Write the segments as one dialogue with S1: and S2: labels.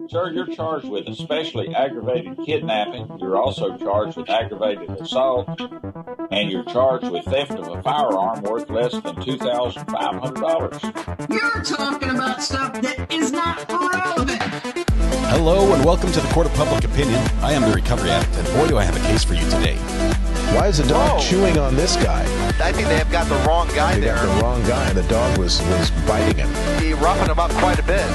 S1: Sir, you're charged with especially aggravated kidnapping. You're also charged with aggravated assault, and you're charged with theft of a firearm worth less than $2,500.
S2: You're talking about stuff that is not relevant.
S3: Hello and welcome to the Court of Public Opinion. I am the Recovery Addict, and boy do I have a case for you today.
S4: Why is the dog chewing on this guy?
S5: I think they have got the wrong guy there.
S4: Got the wrong guy. The dog was biting him.
S5: He roughing him up quite a bit.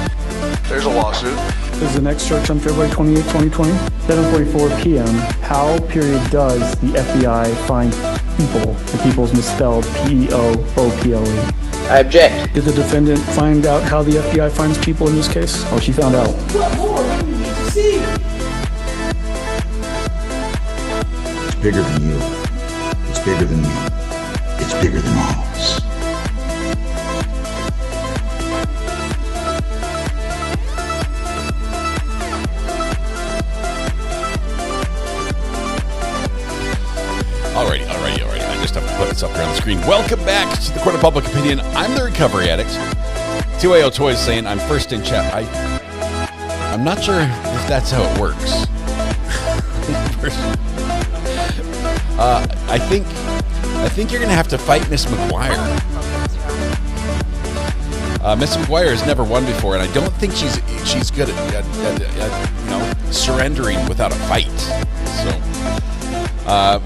S5: There's a lawsuit.
S6: This is the next church on February 28, 2020, 7:44 p.m. How, does the FBI find people? The people's misspelled P-E-O-O-P-L-E.
S7: I object.
S6: Did the defendant find out how the FBI finds people in this case? Oh, she found out.
S2: What more do you need to see?
S8: It's bigger than you. It's bigger than me. It's bigger than all of us.
S3: Alrighty. I just have to put this up here on the screen. Welcome back to the Court of Public Opinion. I'm the Recovery Addict. 2AO Toys saying I'm first in chat. I'm not sure if that's how it works. I think you're gonna have to fight Miss McGuire. Miss McGuire has never won before, and I don't think she's good at surrendering without a fight. So.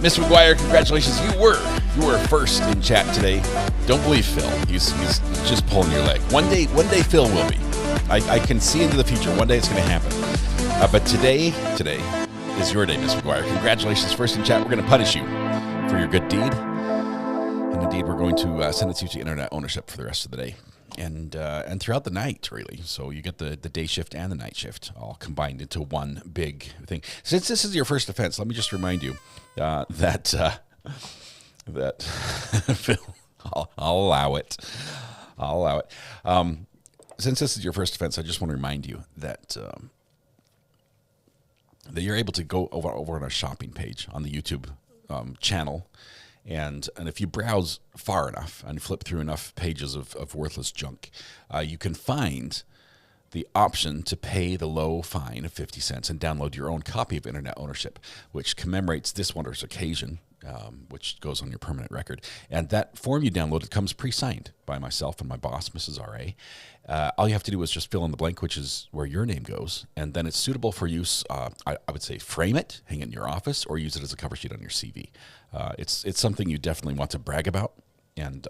S3: Miss McGuire, congratulations. You were first in chat today. Don't believe Phil. He's just pulling your leg. One day Phil will be. I can see into the future. One day it's going to happen. But today is your day, Miss McGuire. Congratulations, first in chat. We're going to punish you for your good deed. And indeed, we're going to sentence you to internet ownership for the rest of the day. And throughout the night, really. So you get the day shift and the night shift all combined into one big thing. Since this is your first offense, let me just remind you that Phil, I'll allow it. Since this is your first offense, I just want to remind you that that you're able to go over on our shopping page on the YouTube channel. And if you browse far enough and flip through enough pages of worthless junk, you can find the option to pay the low fine of 50 cents and download your own copy of Internet Ownership, which commemorates this wondrous occasion, which goes on your permanent record. And that form you downloaded comes pre-signed by myself and my boss, Mrs. R.A. All you have to do is just fill in the blank, which is where your name goes, and then it's suitable for use. I would say frame it, hang it in your office, or use it as a cover sheet on your CV. It's something you definitely want to brag about, and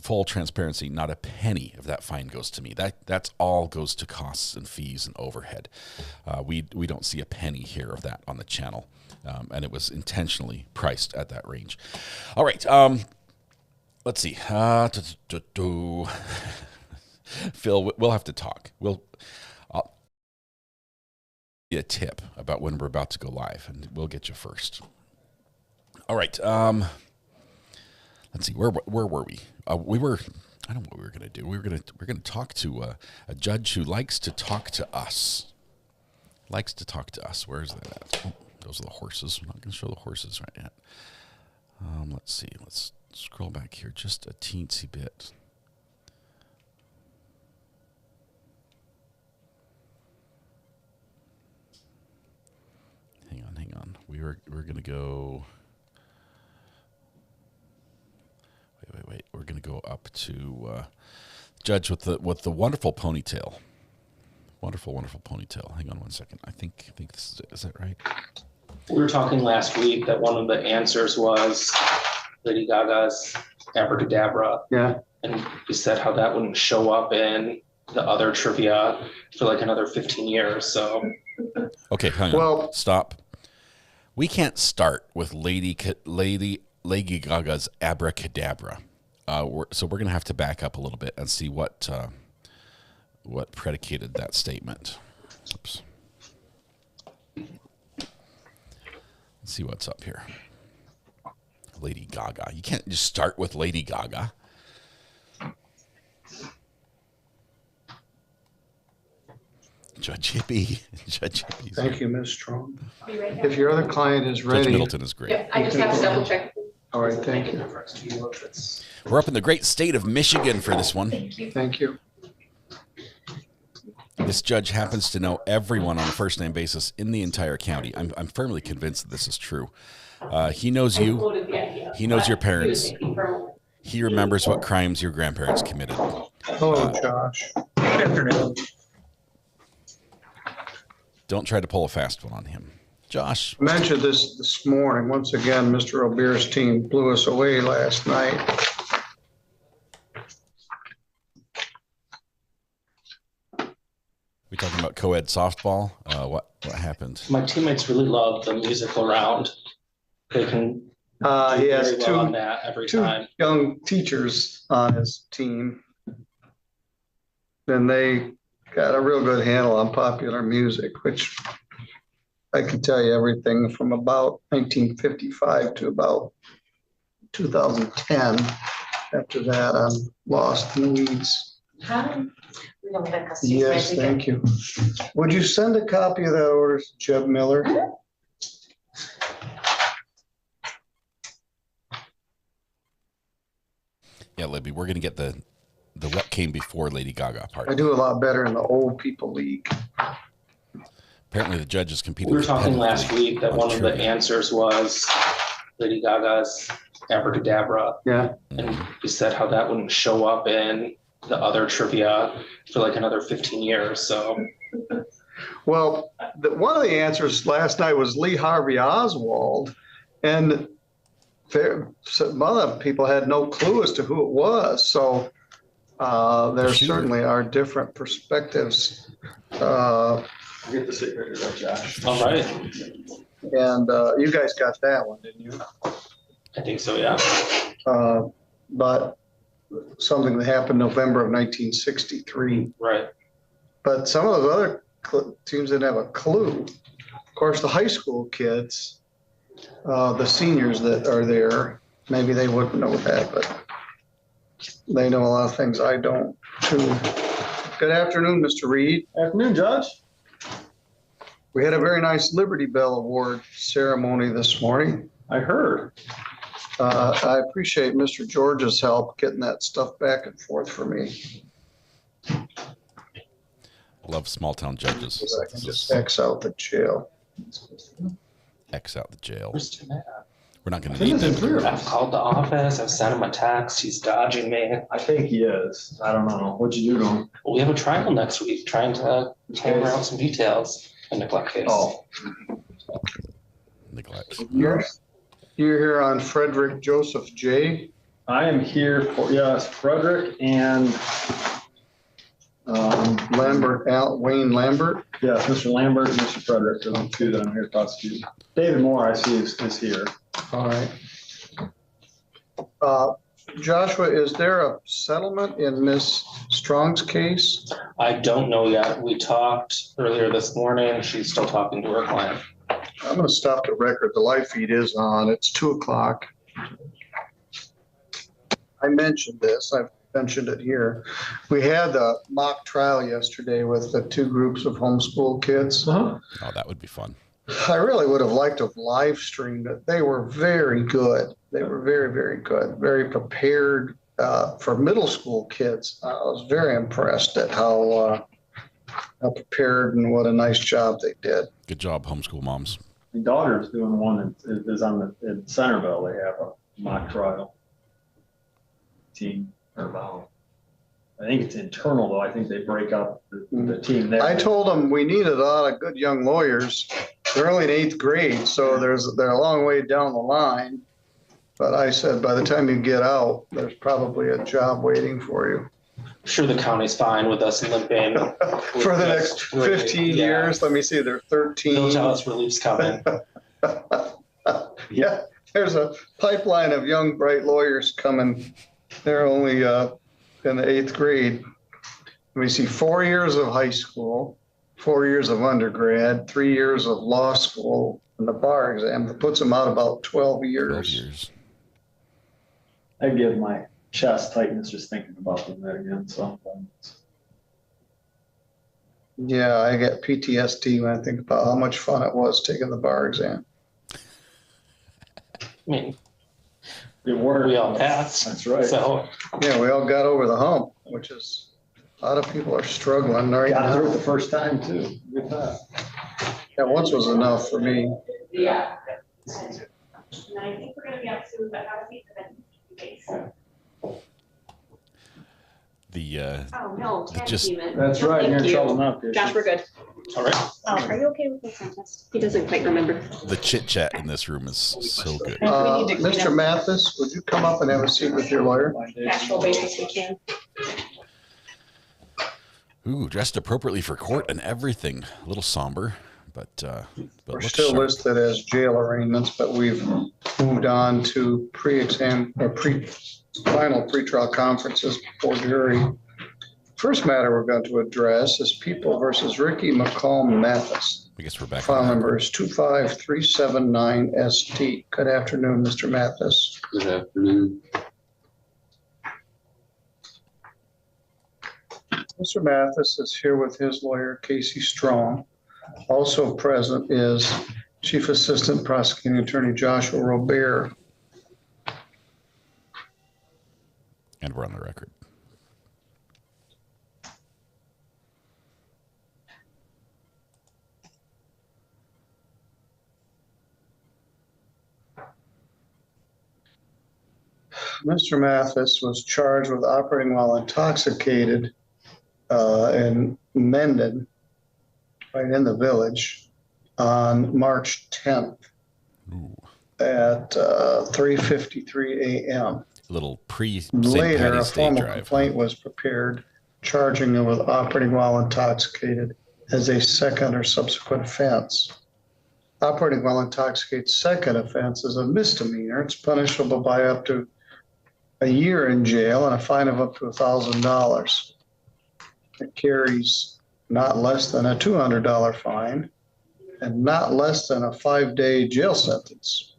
S3: full transparency, not a penny of that fine goes to me. That's all goes to costs and fees and overhead. We don't see a penny here of that on the channel, and it was intentionally priced at that range. All right, let's see. Phil, we'll have to talk. I'll get a tip about when we're about to go live, and we'll get you first. All right. Let's see. Where were we? We were. I don't know what we were going to do. We're going to talk to a judge who likes to talk to us. Where is that at? Oh, those are the horses. I'm not going to show the horses right yet. Let's see. Let's scroll back here just a teensy bit. Hang on. We're going to go. Wait. We're going to go up to judge with the wonderful ponytail. Wonderful ponytail. Hang on one second. I think this is it. Is that right?
S7: We were talking last week that one of the answers was Lady Gaga's Abracadabra.
S6: Yeah.
S7: And you said how that wouldn't show up in the other trivia for like another 15 years. So.
S3: Okay, hang on. Stop. We can't start with Lady Gaga's Abracadabra. So we're going to have to back up a little bit and see what predicated that statement. Oops. Let's see what's up here. Lady Gaga. You can't just start with Lady Gaga. Judge Hippie.
S9: Thank you, Ms. Strong. If your other client is ready.
S3: Judge Middleton is great.
S10: Yeah, I just have to double check.
S9: All right, thank you.
S3: We're up in the great state of Michigan for this one.
S9: Thank you.
S3: This judge happens to know everyone on a first-name basis in the entire county. I'm firmly convinced that this is true. He knows you. He knows your parents. He remembers what crimes your grandparents committed.
S9: Hello, Josh. Good afternoon.
S3: Don't try to pull a fast one on him. Josh.
S9: I mentioned this morning. Once again, Mr. O'Beer's team blew us away last night.
S3: We talking about co-ed softball? What happened?
S7: My teammates really love the musical round. They can
S9: He has
S7: very well on that every time.
S9: young teachers on his team. And they got a real good handle on popular music, which I can tell you everything from about 1955 to about 2010. After that, I'm lost in the weeds. Yes, thank you. Would you send a copy of that order to Jeb Miller?
S3: Yeah, Libby, we're going to get the what came before Lady Gaga part.
S9: I do a lot better in the old people league.
S3: Apparently the judges competed.
S7: We were talking last week that one of the
S3: trivia.
S7: answers was Lady Gaga's Abracadabra.
S9: Yeah.
S7: And he said how that wouldn't show up in the other trivia for like another 15 years. So,
S9: Well, one of the answers last night was Lee Harvey Oswald, and some other people had no clue as to who it was. So there certainly are different perspectives.
S10: Get the signature there, Josh.
S7: all right.
S9: And you guys got that one, didn't you?
S7: I think so, yeah.
S9: But something that happened November of 1963.
S7: Right.
S9: But some of those other teams didn't have a clue. Of course, the high school kids, the seniors that are there, maybe they wouldn't know that, but they know a lot of things I don't too. Good afternoon, Mr. Reed.
S10: Afternoon, Judge.
S9: We had a very nice Liberty Bell Award ceremony this morning.
S10: I heard.
S9: I appreciate Mr. George's help getting that stuff back and forth for me.
S3: Love small town judges.
S9: So I can just X out the jail.
S3: X out the jail.
S7: Where's Tim at?
S3: We're not going to need them.
S7: I've called the office. I've sent him a text. He's dodging me.
S10: I think he is. I don't know. What'd you do to him?
S7: We have a trial next week, trying to hammer out some details. A neglect case.
S10: Oh.
S3: Neglect.
S9: You're here on Frederick Joseph J.
S10: I am here for, yes, Frederick and
S9: Lambert, Wayne Lambert.
S10: yes, Mr. Lambert and Mr. Frederick are the two that I'm here to prosecute. David Moore, I see, is here.
S9: All right. Joshua, is there a settlement in Miss Strong's case?
S7: I don't know yet. We talked earlier this morning. She's still talking to her client.
S9: I'm going to stop the record. The live feed is on. It's 2:00. I mentioned this. I've mentioned it here. We had a mock trial yesterday with the two groups of homeschool kids.
S3: Oh, that would be fun.
S9: I really would have liked to have live streamed it. They were very good. They were very, very good, very prepared for middle school kids. I was very impressed at how prepared and what a nice job they did.
S3: Good job, homeschool moms.
S10: My daughter's doing one that is in Centerville. They have a mock trial team. I think it's internal though. I think they break up the team there.
S9: I told them we needed a lot of good young lawyers. They're only in 8th grade, so they're a long way down the line. But I said, by the time you get out, there's probably a job waiting for you.
S7: I'm sure the county's fine with us limping.
S9: For the next 15 years, let me see, they're 13.
S7: No jealous relief's coming.
S9: Yeah, there's a pipeline of young, bright lawyers coming. They're only in the 8th grade. We see 4 years of high school, 4 years of undergrad, 3 years of law school, and the bar exam. That puts them out about 12 years.
S3: 12 years.
S10: I give my chest tightness just thinking about them that again. So
S9: Yeah, I get PTSD when I think about how much fun it was taking the bar exam.
S7: I mean,
S10: it worked.
S7: we all passed.
S10: That's right.
S7: So
S9: Yeah, we all got over the hump, which is A lot of people are struggling right
S10: Got through it
S9: now.
S10: the first time too. Good thought.
S9: Yeah, once was enough for me.
S11: Yeah. And I think we're gonna be up soon, but have a seat for the case. Oh, no,
S3: the
S11: 10
S3: just-
S11: even.
S10: That's right, you're in
S11: Thank you.
S10: trouble now, Kirsten.
S11: Josh, we're good.
S1: All right.
S11: Are you okay with the contest? He doesn't quite remember.
S3: The chit chat in this room is so good.
S11: We need to clean
S9: Mr.
S11: up.
S9: Mathis, would you come up and have a seat with your lawyer?
S11: Actual basis we can.
S3: Ooh, dressed appropriately for court and everything. A little somber, but
S9: We're
S3: looks
S9: still
S3: sharp.
S9: listed as jail arraignments, but we've moved on to final pretrial conferences before jury. First matter we're going to address is People versus Ricky McCall Mathis.
S3: I guess we're back.
S9: File number is 25379ST. Good afternoon, Mr. Mathis.
S12: Good afternoon.
S9: Mr. Mathis is here with his lawyer, Casey Strong. Also present is Chief Assistant Prosecuting Attorney Joshua Robert.
S3: And we're on the record.
S9: Mr. Mathis was charged with operating while intoxicated in Mendon, right in the village, on March 10th at 3:53 a.m.
S3: A little pre-St.
S9: Later, a
S3: Patty's Day
S9: formal
S3: drive.
S9: complaint was prepared charging him with operating while intoxicated as a second or subsequent offense. Operating while intoxicated second offense is a misdemeanor. It's punishable by up to a year in jail and a fine of up to $1,000. It carries not less than a $200 fine and not less than a 5-day jail sentence.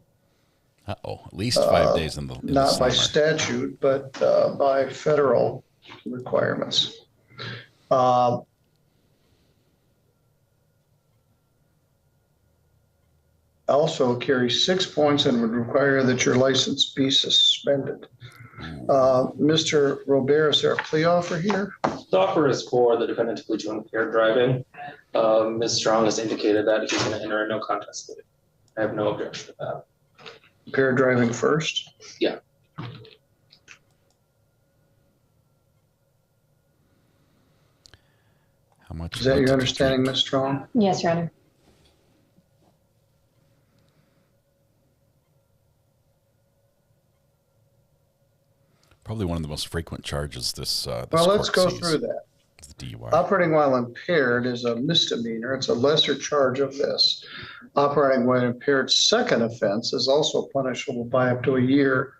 S3: Uh-oh, at least 5 days in the
S9: Not by
S3: summer.
S9: statute, but by federal requirements. Also carries 6 points and would require that your license be suspended. Mr. Robert, is there a plea offer here?
S7: The offer is for the defendant to plead to impaired driving. Ms. Strong has indicated that he's going to enter a no contest plea. I have no objection to that.
S9: Impaired driving first?
S7: Yeah.
S3: How much?
S9: Is that your understanding, Ms. Strong?
S11: Yes, Your Honor.
S3: Probably one of the most frequent charges this.
S9: Well, let's go through that.
S3: The DUI.
S9: Operating while impaired is a misdemeanor. It's a lesser charge of this. Operating while impaired second offense is also punishable by up to a year.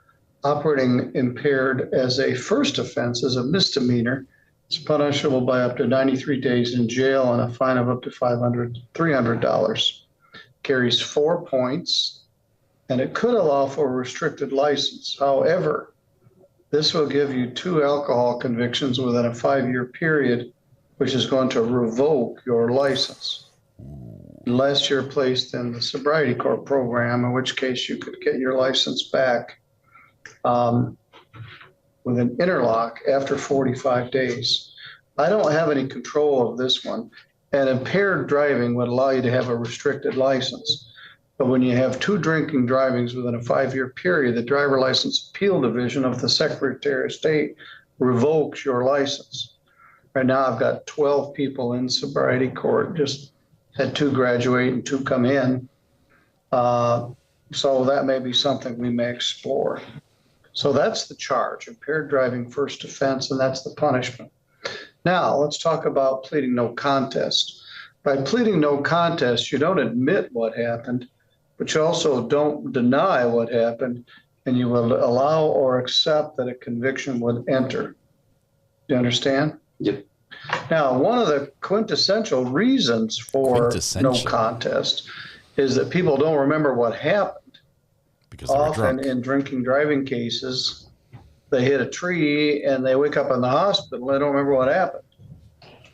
S9: Operating impaired as a first offense is a misdemeanor. It's punishable by up to 93 days in jail and a fine of up to $300. Carries 4 points, and it could allow for a restricted license. However, this will give you 2 alcohol convictions within a 5-year period, which is going to revoke your license unless you're placed in the Sobriety Court program, in which case you could get your license back with an interlock after 45 days. I don't have any control of this one, and impaired driving would allow you to have a restricted license. But when you have 2 drinking drivings within a 5-year period, the Driver License Appeal Division of the Secretary of State revokes your license. Right now, I've got 12 people in sobriety court, just had 2 graduate and 2 come in. So that may be something we may explore. So that's the charge, impaired driving first offense, and that's the punishment. Now, let's talk about pleading no contest. By pleading no contest, you don't admit what happened, but you also don't deny what happened, and you will allow or accept that a conviction would enter. Do you understand?
S12: Yep.
S9: Now, one of the quintessential reasons for no contest is that people don't remember what happened.
S3: Because they were
S9: Often
S3: drunk.
S9: in drinking driving cases, they hit a tree and they wake up in the hospital. They don't remember what happened.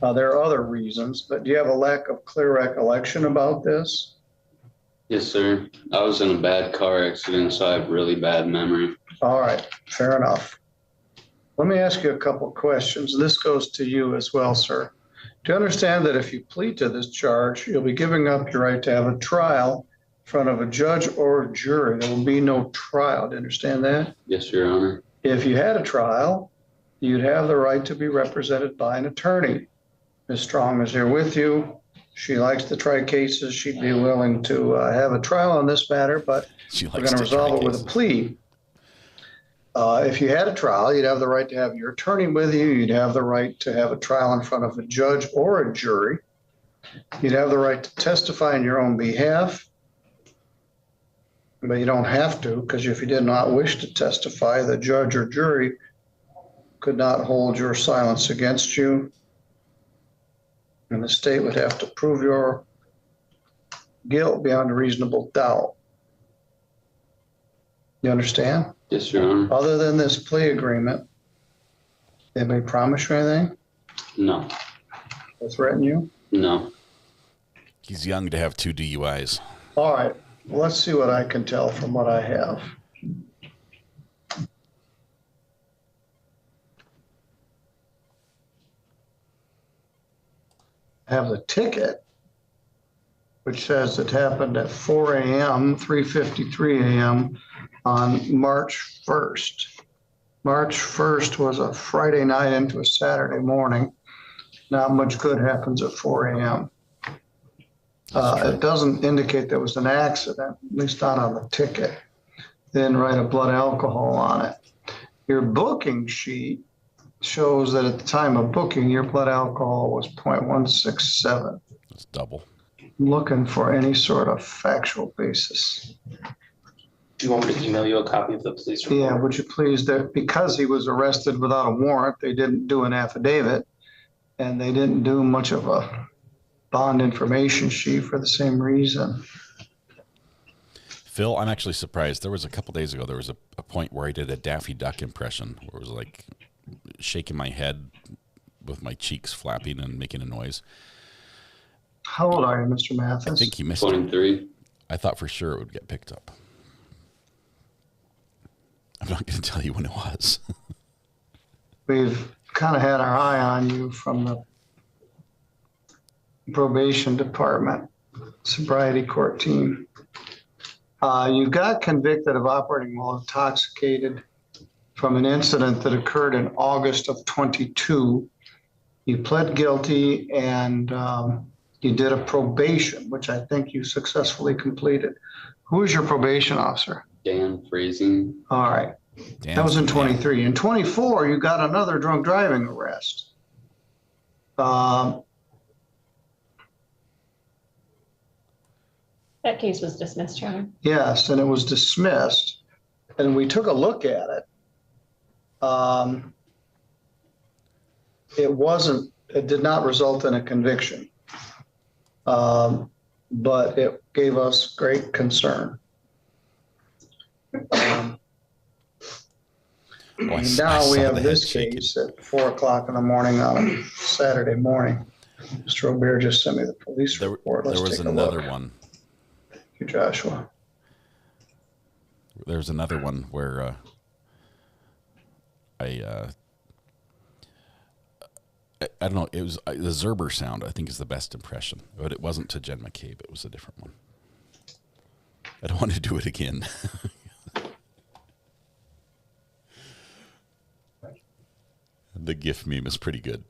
S9: There are other reasons, but do you have a lack of clear recollection about this?
S12: Yes, sir. I was in a bad car accident, so I have really bad memory.
S9: All right, fair enough. Let me ask you a couple questions. This goes to you as well, sir. Do you understand that if you plead to this charge, you'll be giving up your right to have a trial in front of a judge or a jury? There will be no trial. Do you understand that?
S12: Yes, Your Honor.
S9: If you had a trial, you'd have the right to be represented by an attorney. Ms. Strong is here with you. She likes to try cases. She'd be willing to have a trial on this matter, but we're going to resolve it with a plea. If you had a trial, you'd have the right to have your attorney with you. You'd have the right to have a trial in front of a judge or a jury. You'd have the right to testify on your own behalf. But you don't have to, because if you did not wish to testify, the judge or jury could not hold your silence against you. And the state would have to prove your guilt beyond a reasonable doubt. You understand?
S12: Yes, Your Honor.
S9: Other than this plea agreement, anybody promise you anything?
S12: No.
S9: Or threaten you?
S12: No.
S3: He's young to have 2 DUIs.
S9: All right. Let's see what I can tell from what I have. I have the ticket, which says it happened at 4 a.m., 3:53 a.m. on March 1st. March 1st was a Friday night into a Saturday morning. Not much good happens at 4 a.m. It doesn't indicate there was an accident, at least not on the ticket. They didn't write a blood alcohol on it. Your booking sheet shows that at the time of booking, your blood alcohol was 0.167.
S3: That's double.
S9: I'm looking for any sort of factual basis.
S7: Do you want me to email you a copy of the police report?
S9: Yeah, would you please? Because he was arrested without a warrant, they didn't do an affidavit, and they didn't do much of a bond information sheet for the same reason.
S3: Phil, I'm actually surprised. There was a couple days ago, there was a point where I did a Daffy Duck impression, where it was like shaking my head with my cheeks flapping and making a noise.
S9: How old are you, Mr. Mathis?
S3: I think he missed
S12: 23.
S3: it. I thought for sure it would get picked up. I'm not going to tell you when it was.
S9: We've kind of had our eye on you from the probation department, sobriety court team. You got convicted of operating while intoxicated from an incident that occurred in August of 22. You pled guilty and you did a probation, which I think you successfully completed. Who is your probation officer?
S12: Dan Freezing.
S9: All right. That was in 23. In 24, you got another drunk driving arrest.
S11: That case was dismissed, Your Honor.
S9: Yes, and it was dismissed. And we took a look at it. It did not result in a conviction. But it gave us great concern. Now we have this case at 4 o'clock in the morning on a Saturday morning. Mr. Robert just sent me the police report. Let's
S3: there was
S9: take a
S3: another
S9: look.
S3: one.
S9: Thank you, Joshua.
S3: There's another one where I don't know. It was the Zerber sound, I think, is the best impression, but it wasn't to Jen McCabe. It was a different one. I don't want to do it again. The GIF meme is pretty good.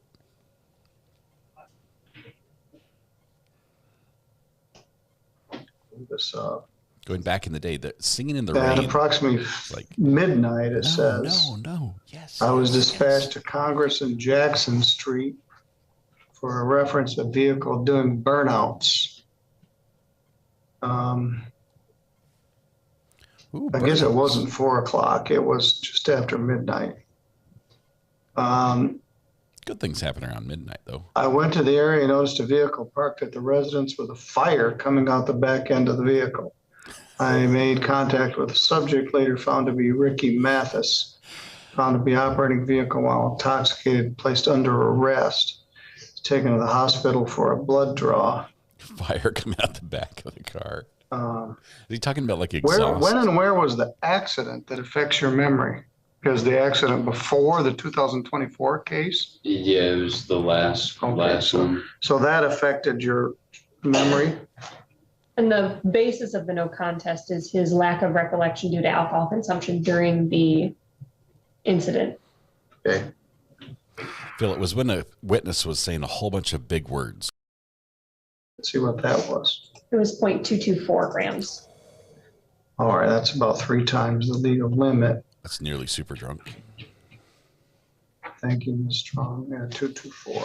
S9: This,
S3: Going back in the day, the singing in the
S9: at
S3: rain.
S9: approximately midnight, it says.
S3: No. Yes.
S9: I was dispatched to Congress and Jackson Street for a reference a vehicle doing burnouts. I guess it wasn't 4 o'clock. It was just after midnight.
S3: Good things happen around midnight, though.
S9: I went to the area and noticed a vehicle parked at the residence with a fire coming out the back end of the vehicle. I made contact with the subject, later found to be Ricky Mathis, found to be operating vehicle while intoxicated, placed under arrest, taken to the hospital for a blood draw.
S3: Fire coming out the back of the car. Is he talking about like
S9: When
S3: exhaust?
S9: and where was the accident that affects your memory? Is the accident before the 2024 case?
S12: Yeah, it was the last one.
S9: So that affected your memory?
S11: And the basis of the no contest is his lack of recollection due to alcohol consumption during the incident.
S9: Okay.
S3: Phil, it was when a witness was saying a whole bunch of big words.
S9: Let's see what that was.
S11: It was 0.224 grams.
S9: All right, that's about 3 times the legal limit.
S3: That's nearly super drunk.
S9: Thank you, Ms. Strong. Yeah, 224.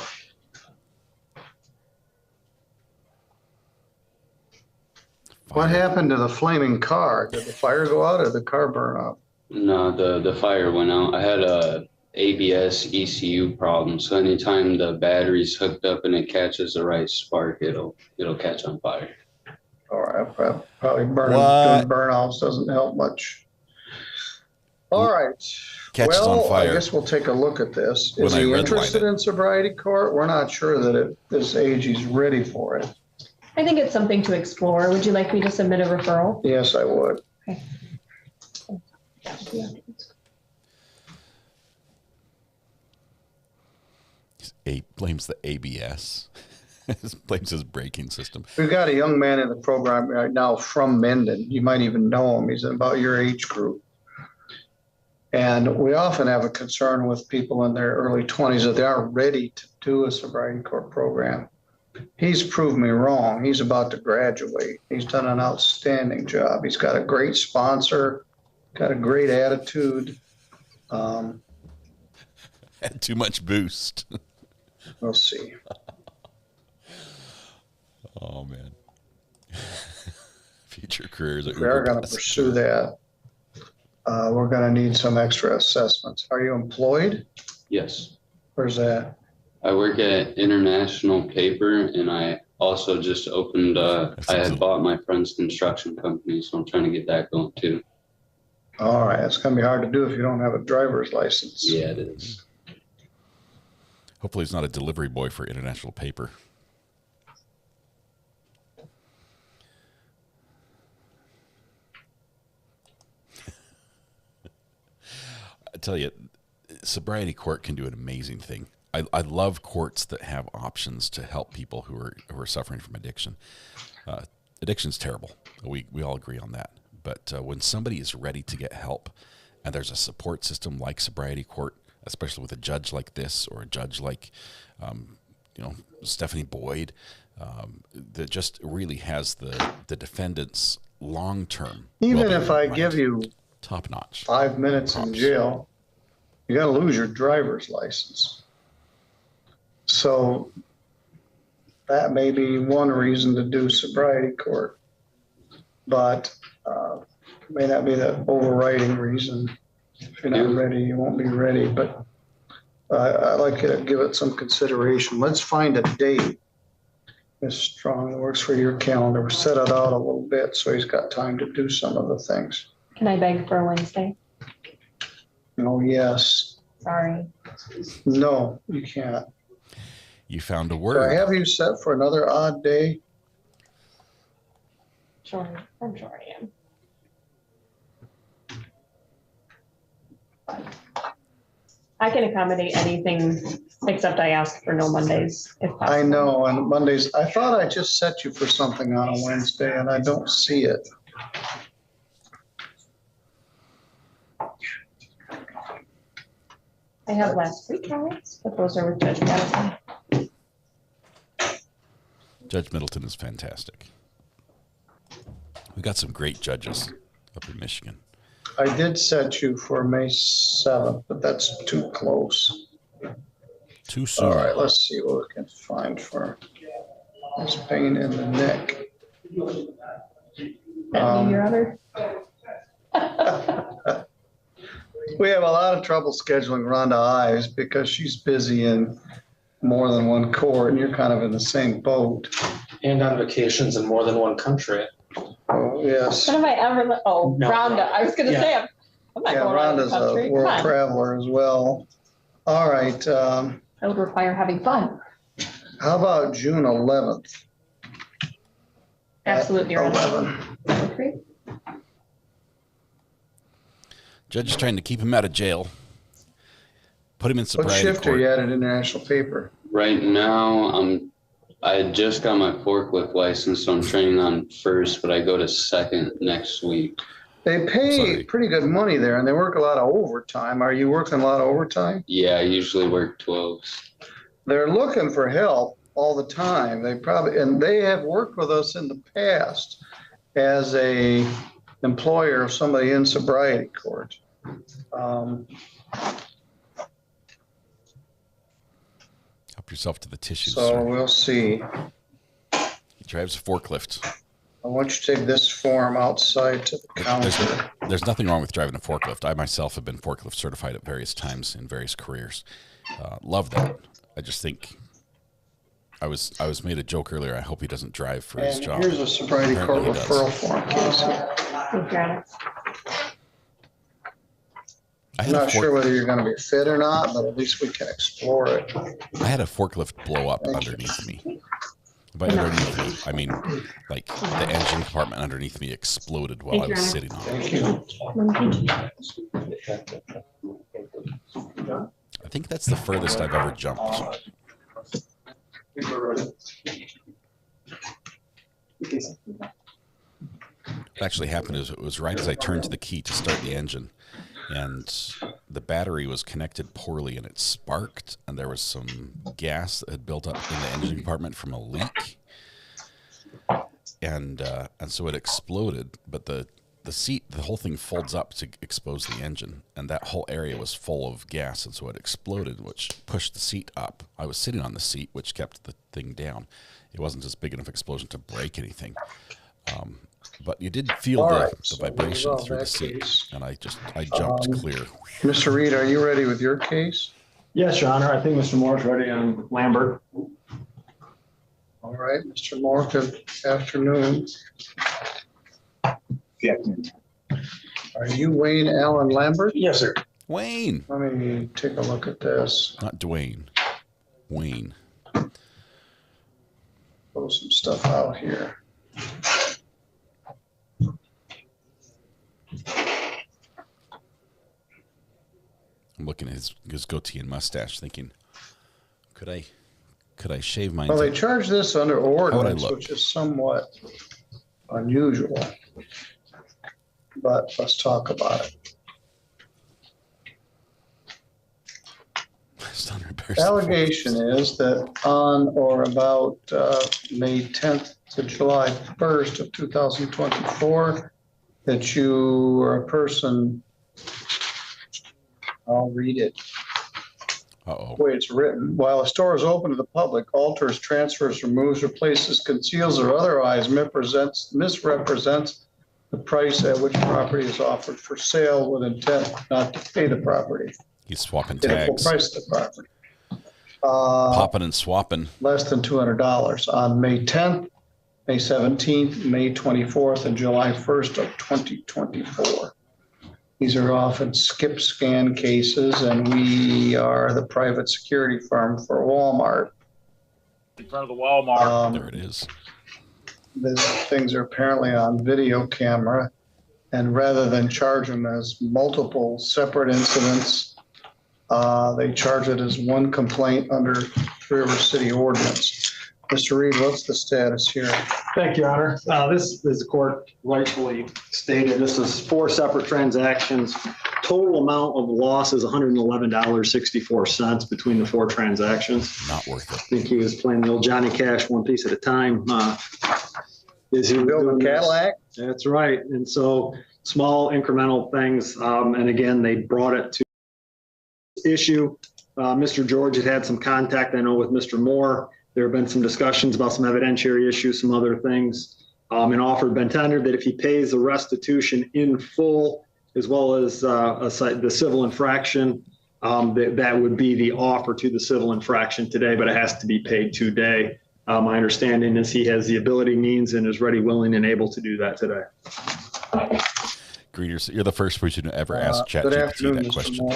S9: What happened to the flaming car? Did the fire go out or the car burn up?
S12: No, the fire went out. I had a ABS ECU problem, so anytime the battery's hooked up and it catches the right spark, it'll catch on fire.
S9: All right, probably burnouts doesn't help much. All right.
S3: Catches on fire.
S9: I guess we'll take a look at this. Is he interested in sobriety court? We're not sure that at this age he's ready for it.
S11: I think it's something to explore. Would you like me to submit a referral?
S9: Yes, I would.
S11: Okay.
S3: He blames the ABS. Blames his braking system.
S9: We've got a young man in the program right now from Menden. You might even know him. He's about your age group. And we often have a concern with people in their early 20s that they aren't ready to do a sobriety court program. He's proved me wrong. He's about to graduate. He's done an outstanding job. He's got a great sponsor, got a great attitude.
S3: Had too much boost.
S9: We'll see.
S3: Oh, man. Future careers.
S9: We are going to pursue that. We're going to need some extra assessments. Are you employed?
S12: Yes.
S9: Where's that?
S12: I work at International Paper, and I also just opened, I had bought my friend's construction company, so I'm trying to get that going too.
S9: All right. It's going to be hard to do if you don't have a driver's license.
S12: Yeah, it is.
S3: Hopefully he's not a delivery boy for International Paper. I tell you, sobriety court can do an amazing thing. I love courts that have options to help people who are suffering from addiction. Addiction's terrible. We all agree on that. But when somebody is ready to get help, and there's a support system like sobriety court, especially with a judge like this or a judge like, Stephanie Boyd, that just really has the defendant's long-term.
S9: Even if I give you
S3: top notch
S9: 5 minutes in jail, you got to lose your driver's license. So that may be one reason to do sobriety court, but may not be the overriding reason. If you're not ready, you won't be ready. But I'd like you to give it some consideration. Let's find a date. Ms. Strong, that works for your calendar. We'll set it out a little bit so he's got time to do some of the things.
S11: Can I beg for a Wednesday?
S9: Oh, yes.
S11: Sorry.
S9: No, you can't.
S3: You found a
S9: Do
S3: word.
S9: I have you set for another odd day?
S11: Sure. I'm sure I am. I can accommodate anything except I ask for no Mondays if possible.
S9: I know, and Mondays, I thought I just set you for something on a Wednesday and I don't see it.
S11: I have last week hours, but those are with Judge Madison.
S3: Judge Middleton is fantastic. We got some great judges up in Michigan.
S9: I did set you for May 7th, but that's too close.
S3: Too soon.
S9: All right, let's see what we can find for this pain in the neck.
S11: Your Honor.
S9: We have a lot of trouble scheduling Rhonda Ives because she's busy in more than one court, and you're kind of in the same boat.
S7: And on vacations in more than one country.
S9: Oh, yes.
S11: When have I ever?
S7: No.
S11: Rhonda. I was going to say, I'm not going around the
S9: Rhonda's
S11: country.
S9: a world traveler as well. All right.
S11: I would require having fun.
S9: How about June 11th?
S11: Absolutely, Your Honor.
S9: 11.
S11: Okay.
S3: Judge is trying to keep him out of jail. Put him in
S9: What
S3: sobriety
S9: shift are
S3: court.
S9: you at International Paper?
S12: Right now, I just got my forklift license, so I'm training on first, but I go to second next week.
S9: They pay pretty good money there, and they work a lot of overtime. Are you working a lot of overtime?
S12: Yeah, I usually work 12s.
S9: They're looking for help all the time. They have worked with us in the past as a employer of somebody in sobriety court.
S3: Help yourself to the tissues.
S9: So
S3: sir.
S9: we'll see.
S3: He drives a forklift.
S9: I want you to take this form outside to the counter.
S3: There's nothing wrong with driving a forklift. I myself have been forklift certified at various times in various careers. Love that. I just think I was made a joke earlier. I hope he doesn't drive for his job.
S9: Here's a sobriety court referral form. I'm not sure whether you're going to be fit or not, but at least we can explore it.
S3: I had a forklift blow up underneath me. By underneath me, I mean like the engine compartment underneath me exploded while I was sitting on it. I think that's the furthest I've ever jumped. What actually happened is it was right as I turned to the key to start the engine, and the battery was connected poorly and it sparked, and there was some gas that had built up in the engine compartment from a leak, and so it exploded. But the seat, the whole thing folds up to expose the engine, and that whole area was full of gas, and so it exploded, which pushed the seat up. I was sitting on the seat, which kept the thing down. It wasn't as big enough explosion to break anything. But you did feel the vibration through the seat, and I jumped clear.
S9: Mr. Reed, are you ready with your case?
S10: Yes, Your Honor. I think Mr. Moore's ready on Lambert.
S9: All right, Mr. Moore, good afternoon.
S13: Yeah.
S9: Are you Wayne Allen Lambert?
S13: Yes, sir.
S3: Wayne.
S9: Let me take a look at this.
S3: Not Dwayne. Wayne.
S9: Pull some stuff out here.
S3: I'm looking at his goatee and mustache, thinking, could I shave mine?
S9: Well, they charge this under ordinance, which is somewhat unusual. But let's talk about it. Allegation is that on or about May 10th to July 1st of 2024, that you are a person, I'll read it. The way it's written. While a store is open to the public, alters, transfers, removes, replaces, conceals, or otherwise misrepresents the price at which property is offered for sale with intent not to pay the property.
S3: He's swapping
S9: Get a full
S3: tags.
S9: price of the property.
S3: Popping and swapping.
S9: Less than $200 on May 10th, May 17th, May 24th, and July 1st of 2024. These are often skip scan cases, and we are the private security firm for Walmart.
S13: In front of the Walmart.
S3: There it is.
S9: These things are apparently on video camera, and rather than charge them as multiple separate incidents, they charge it as one complaint under River City ordinance. Mr. Reed, what's the status here?
S10: Thank you, Your Honor. This is the court rightfully stated. This is 4 separate transactions. Total amount of loss is $111.64 between the 4 transactions.
S3: Not worth it.
S10: I think he was playing the old Johnny Cash, one piece at a time. Is he
S9: building a Cadillac?
S10: That's right. And so small incremental things. And again, they brought it to issue. Mr. George had some contact, I know, with Mr. Moore. There have been some discussions about some evidentiary issues, some other things. An offer had been tendered that if he pays the restitution in full, as well as the civil infraction, that would be the offer to the civil infraction today, but it has to be paid today. My understanding is he has the ability, means, and is ready, willing, and able to do that today.
S3: Greeters, you're the first person to ever ask ChatGPT that question.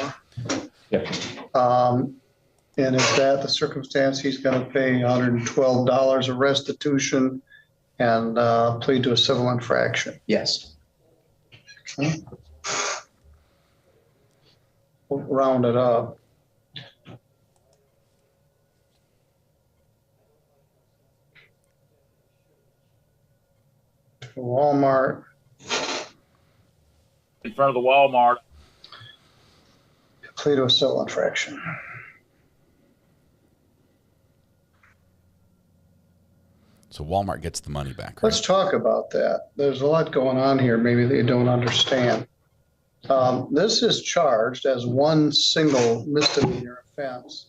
S9: And is that the circumstance? He's going to pay $112 of restitution and plead to a civil infraction.
S13: Yes.
S9: Okay. round it up. To Walmart.
S13: In front of the Walmart.
S9: Plea to a civil infraction.
S3: So Walmart gets the money back, right?
S9: Let's talk about that. There's a lot going on here maybe they don't understand. This is charged as one single misdemeanor offense.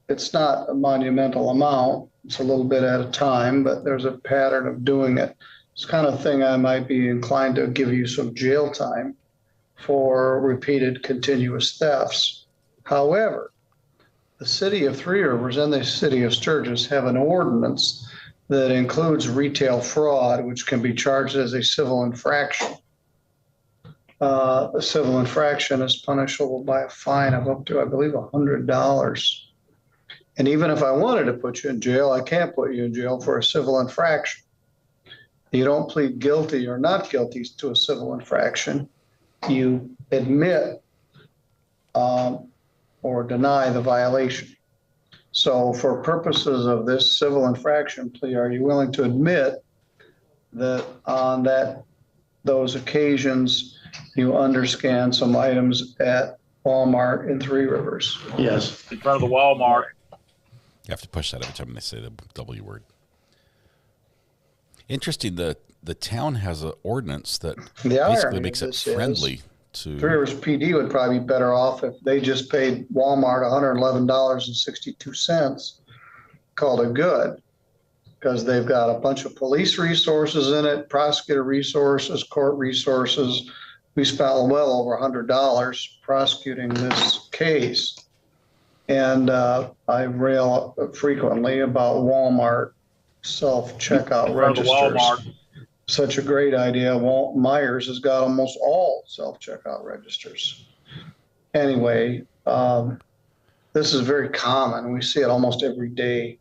S9: It's not a monumental amount. It's a little bit at a time, but there's a pattern of doing it. It's the kind of thing I might be inclined to give you some jail time for repeated continuous thefts. However, the city of Three Rivers and the city of Sturgis have an ordinance that includes retail fraud, which can be charged as a civil infraction. A civil infraction is punishable by a fine of up to, I believe, $100. And even if I wanted to put you in jail, I can't put you in jail for a civil infraction. You don't plead guilty or not guilty to a civil infraction. You admit or deny the violation. So for purposes of this civil infraction plea, are you willing to admit that on those occasions you underscanned some items at Walmart in Three Rivers?
S10: Yes.
S13: In front of the Walmart.
S3: You have to push that every time they say the W word. Interesting, the town has an ordinance that basically makes it friendly to...
S9: Three Rivers PD would probably be better off if they just paid Walmart $111.62, called it good, because they've got a bunch of police resources in it, prosecutor resources, court resources. We spent well over $100 prosecuting this case. And I rail frequently about Walmart self-checkout registers. Such a great idea. Myers has got almost all self-checkout registers. Anyway, this is very common. We see it almost every day.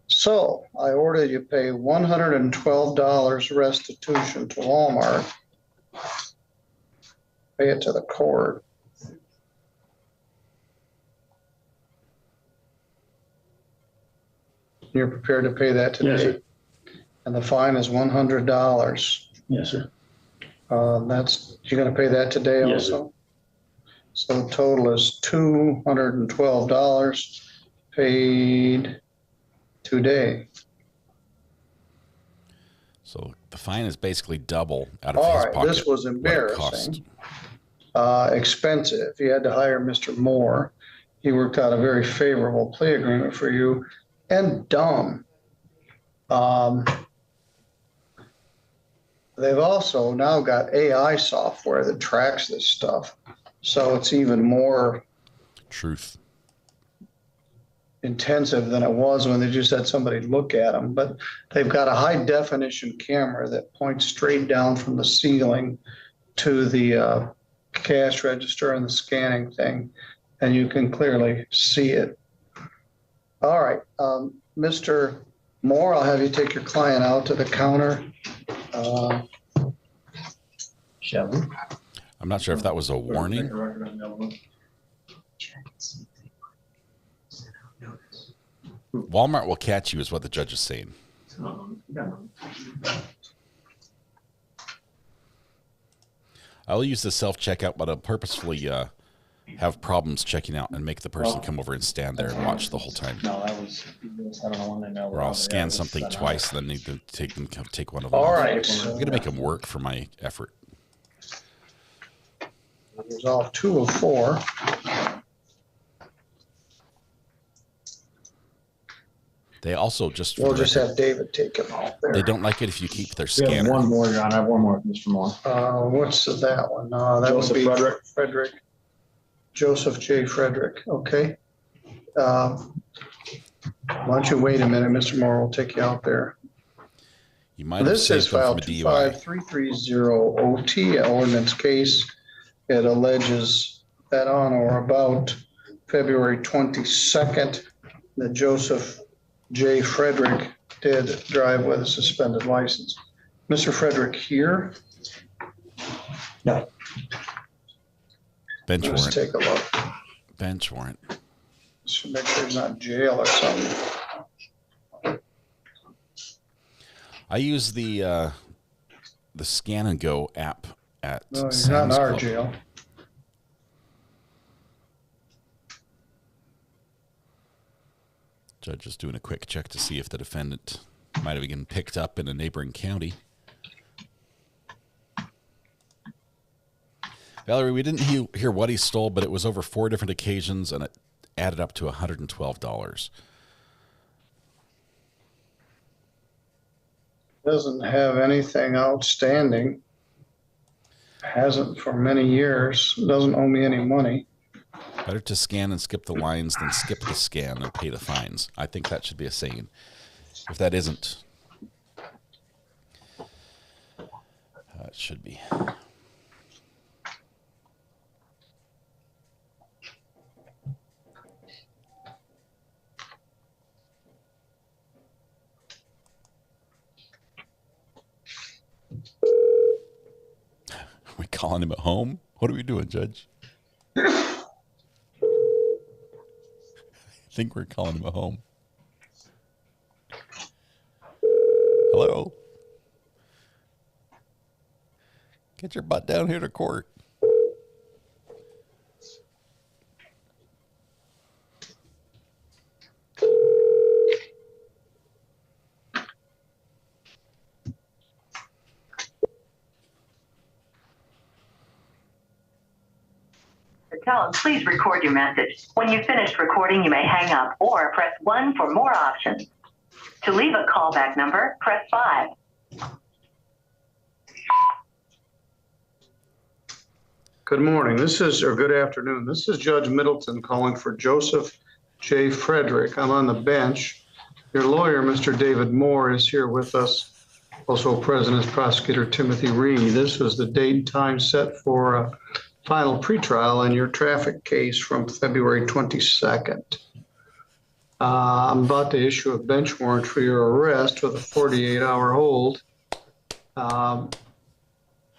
S9: So I order you pay $112 restitution to Walmart. Pay it to the court. You're prepared to pay that today?
S10: Yes, sir.
S9: And the fine is $100.
S10: Yes, sir.
S9: You're going to pay that today
S10: Yes,
S9: also? So the total is $212 paid today.
S3: So the fine is basically double out of
S9: All
S3: his
S9: right,
S3: pocket.
S9: this was embarrassing. Expensive. You had to hire Mr. Moore. He worked out a very favorable plea agreement for you. And dumb. They've also now got AI software that tracks this stuff. So it's even more
S3: truth
S9: intensive than it was when they just had somebody look at them. But they've got a high definition camera that points straight down from the ceiling to the cash register and the scanning thing. And you can clearly see it. All right, Mr. Moore, I'll have you take your client out to the counter.
S10: Shall we?
S3: I'm not sure if that was a warning. Walmart will catch you is what the judge is saying. I'll use the self-checkout, but I'll purposefully have problems checking out and make the person come over and stand there and watch the whole time.
S10: No, that was, I don't know when they know.
S3: Or I'll scan something twice, then need to take one of them.
S9: All right.
S3: I'm going to make them work for my effort.
S9: Resolve 2 of 4.
S3: They also just...
S9: We'll just have David take him out there.
S3: They don't like it if you keep their scanner.
S10: Yeah, one more, John. I have one more, Mr. Moore.
S9: What's that one? That
S10: Joseph
S9: would be
S10: Frederick.
S9: Joseph J. Frederick. Okay. Why don't you wait a minute, Mr. Moore? We'll take you out there.
S3: You might have
S9: This is
S3: saved them
S9: file
S3: from a DUI.
S9: 25330OT, ordinance case. It alleges that on or about February 22nd, that Joseph J. Frederick did drive with a suspended license. Mr. Frederick here?
S10: No.
S3: Bench
S9: Let's
S3: warrant.
S9: take a look.
S3: Bench warrant.
S9: Should make sure he's not jail or something.
S3: I use the Scan and Go app at
S9: No, he's not in
S3: Sam's
S9: our
S3: Club.
S9: jail.
S3: Judge is doing a quick check to see if the defendant might have been picked up in a neighboring county. Valerie, we didn't hear what he stole, but it was over 4 different occasions, and it added up to $112.
S9: Doesn't have anything outstanding. Hasn't for many years. Doesn't owe me any money.
S3: Better to scan and skip the lines than skip the scan and pay the fines. I think that should be a saying. If that isn't, it should be. Are we calling him at home? What are we doing, Judge? I think we're calling him at home. Hello? Get your butt down here to court.
S14: The tone, please record your message. When you've finished recording, you may hang up or press 1 for more options. To leave a callback number, press 5.
S9: Good morning. Or good afternoon. This is Judge Middleton calling for Joseph J. Frederick. I'm on the bench. Your lawyer, Mr. David Moore, is here with us. Also present is Prosecutor Timothy Reed. This was the date and time set for a final pretrial in your traffic case from February 22nd. I'm about to issue a bench warrant for your arrest with a 48-hour hold.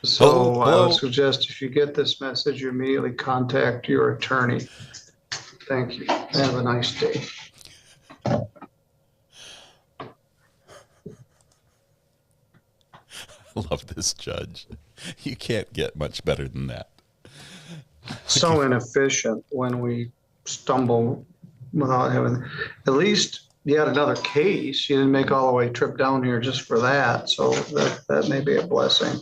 S9: So I would suggest if you get this message, you immediately contact your attorney. Thank you. Have a nice day.
S3: I love this judge. You can't get much better than that.
S9: So inefficient when we stumble without having, at least you had another case. You didn't make all the way trip down here just for that. So that may be a blessing.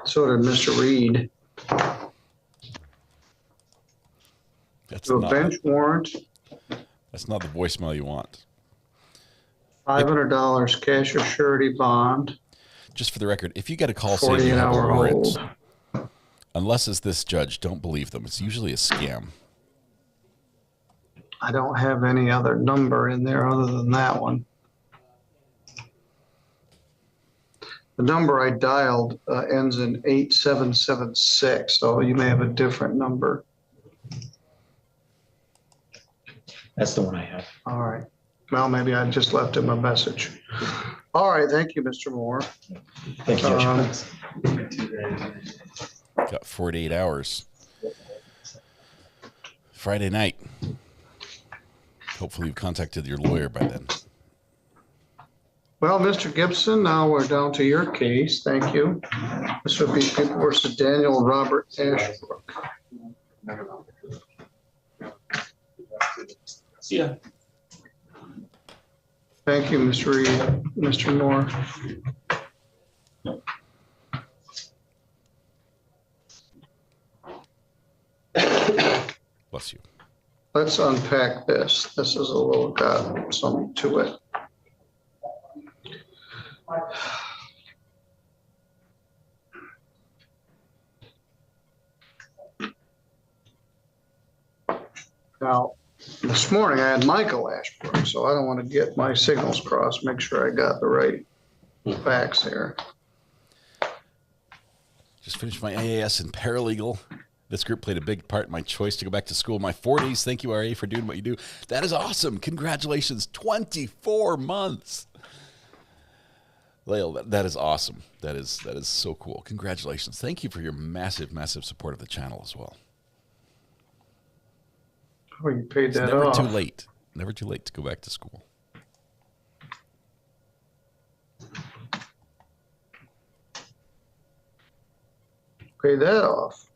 S9: So did Mr. Reed.
S3: That's
S9: Do a bench warrant.
S3: That's not the voicemail you want.
S9: $500 cash or surety bond.
S3: Just for the record, if you get a call saying you have a warrant, unless it's this judge, don't believe them. It's usually a scam.
S9: I don't have any other number in there other than that one. The number I dialed ends in 8776, so you may have a different number.
S15: That's the one I have.
S9: All right. Well, maybe I just left him a message. All right. Thank you, Mr. Moore.
S15: Thank you,
S3: Got 48 hours. Friday night. Hopefully you've contacted your lawyer by then.
S9: Well, Mr. Gibson, now we're down to your case. Thank you. This would be People versus Daniel Robert Ashbrook.
S7: See ya.
S9: Thank you, Mr. Reed. Mr. Moore.
S3: Bless you.
S9: Let's unpack this. This is a little got something to it. Now, this morning I had Michael Ashbrook, so I don't want to get my signals crossed. Make sure I got the right facts here.
S3: Just finished my AAS in paralegal. This group played a big part in my choice to go back to school in my 40s. Thank you, RA, for doing what you do. That is awesome. Congratulations. 24 months. Lael, that is awesome. That is so cool. Congratulations. Thank you for your massive, massive support of the channel as well.
S9: Oh, you paid
S3: It's
S9: that
S3: never
S9: off.
S3: too late. Never too late to go back to school.
S9: Pay that off.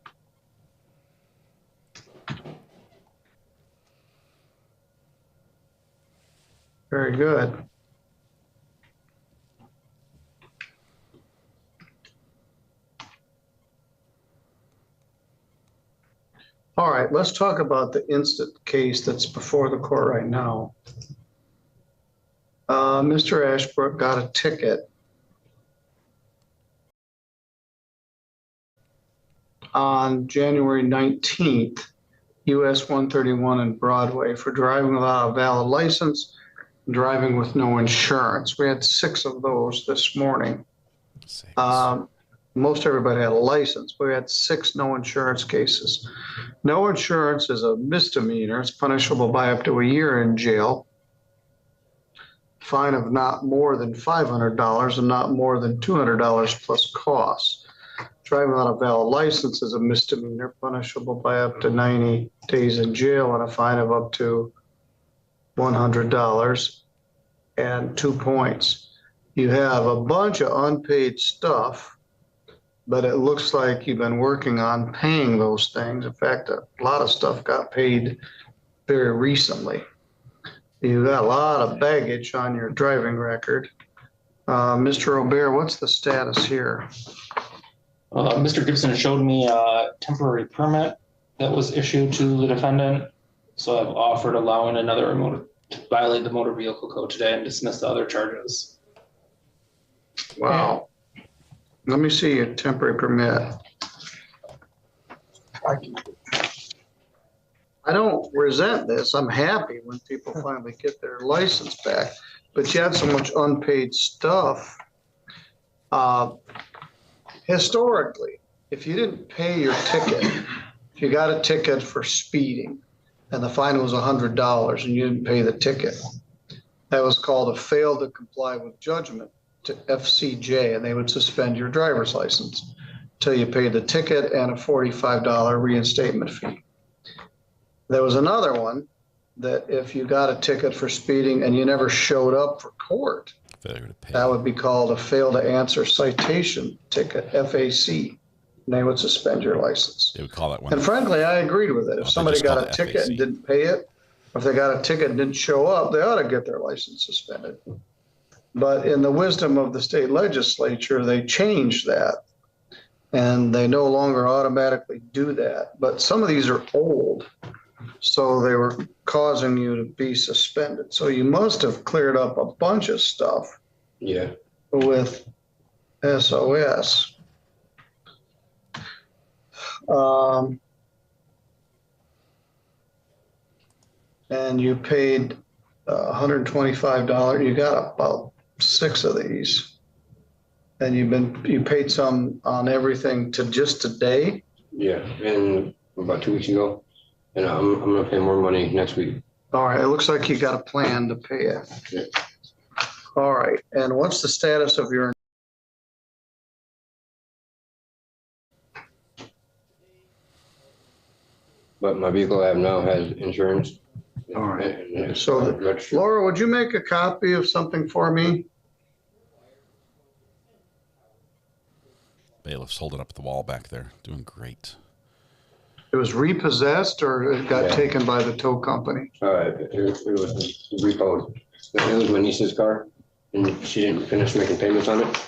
S9: Very good. All right, let's talk about the instant case that's before the court right now. Mr. Ashbrook got a ticket on January 19th, US 131 in Broadway for driving without a valid license, driving with no insurance. We had 6 of those this morning. Most everybody had a license, but we had 6 no insurance cases. No insurance is a misdemeanor. It's punishable by up to a year in jail. Fine of not more than $500 and not more than $200 plus costs. Driving without a valid license is a misdemeanor, punishable by up to 90 days in jail and a fine of up to $100 and 2 points. You have a bunch of unpaid stuff, but it looks like you've been working on paying those things. In fact, a lot of stuff got paid very recently. You've got a lot of baggage on your driving record. Mr. Robert, what's the status here?
S7: Mr. Gibson showed me a temporary permit that was issued to the defendant. So I've offered allowing another to violate the motor vehicle code today and dismiss the other charges.
S9: Wow. Let me see your temporary permit. I don't resent this. I'm happy when people finally get their license back, but you had so much unpaid stuff. Historically, if you didn't pay your ticket, if you got a ticket for speeding and the fine was $100 and you didn't pay the ticket, that was called a fail to comply with judgment to FCJ, and they would suspend your driver's license until you paid the ticket and a $45 reinstatement fee. There was another one that if you got a ticket for speeding and you never showed up for court, that would be called a fail to answer citation ticket, FAC. And they would suspend your license.
S3: They would call that one.
S9: And frankly, I agreed with it. If somebody got a ticket and didn't pay it, or if they got a ticket and didn't show up, they ought to get their license suspended. But in the wisdom of the state legislature, they changed that. And they no longer automatically do that. But some of these are old, so they were causing you to be suspended. So you must have cleared up a bunch of stuff.
S12: Yeah.
S9: With SOS. And you paid $125. You got about 6 of these. And you paid some on everything to just today?
S12: Yeah, and about 2 weeks ago. And I'm gonna pay more money next week.
S9: All right, it looks like you got a plan to pay it.
S12: Yeah.
S9: All right, and what's the status of your?
S12: But my vehicle I have now has insurance.
S9: All right. So, Laura, would you make a copy of something for me?
S3: Bailiff's holding up the wall back there, doing great.
S9: It was repossessed or it got taken by the tow company?
S12: It was repoed. It was my niece's car, and she didn't finish making payments on it.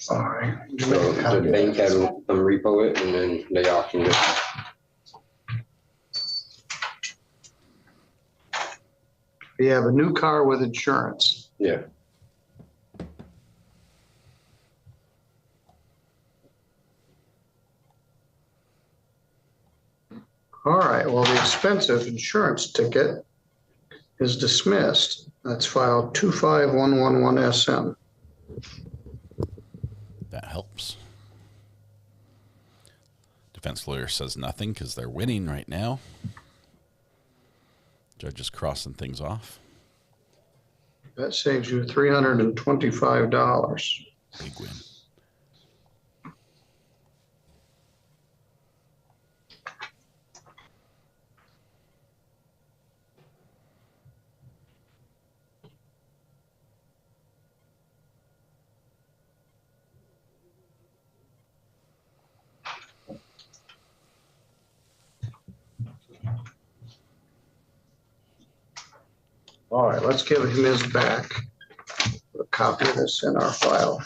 S9: All right.
S12: So the bank had them repo it, and then they auctioned it.
S9: You have a new car with insurance.
S12: Yeah.
S9: All right, well, the expensive insurance ticket is dismissed. That's file 25111SM.
S3: That helps. Defense lawyer says nothing because they're winning right now. Judge is crossing things off.
S9: That saves you $325.
S3: Big win.
S9: All right, let's give him his back. Put a copy of this in our file.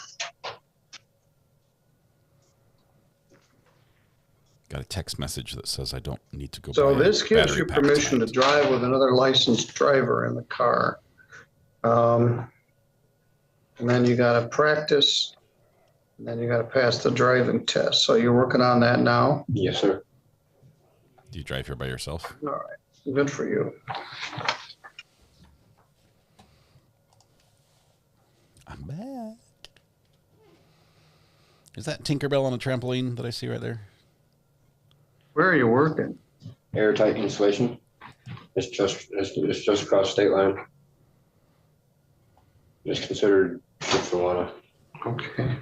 S3: Got a text message that says I don't need to go.
S9: So
S3: buy a
S9: this gives
S3: battery
S9: you
S3: pack
S9: permission
S3: tonight.
S9: to drive with another licensed driver in the car. And then you gotta practice, and then you gotta pass the driving test. So you're working on that now?
S12: Yes, sir.
S3: Do you drive here by yourself?
S9: All right, good for you.
S3: I'm back. Is that Tinkerbell on a trampoline that I see right there?
S9: Where are you working?
S12: Airtight insulation. It's just across state line. It's considered good for water.
S9: Okay.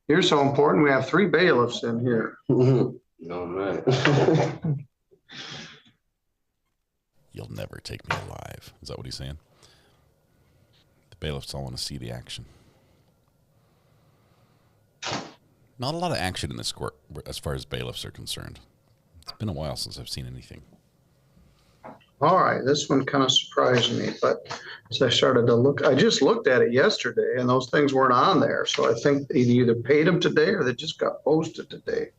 S9: You're so important, we have 3 bailiffs in here.
S12: No, man.
S3: You'll never take me alive. Is that what he's saying? The bailiffs all want to see the action. Not a lot of action in this court as far as bailiffs are concerned. It's been a while since I've seen anything.
S9: All right, this one kind of surprised me, but as I started to look, I just looked at it yesterday and those things weren't on there. So I think they either paid them today or they just got posted today.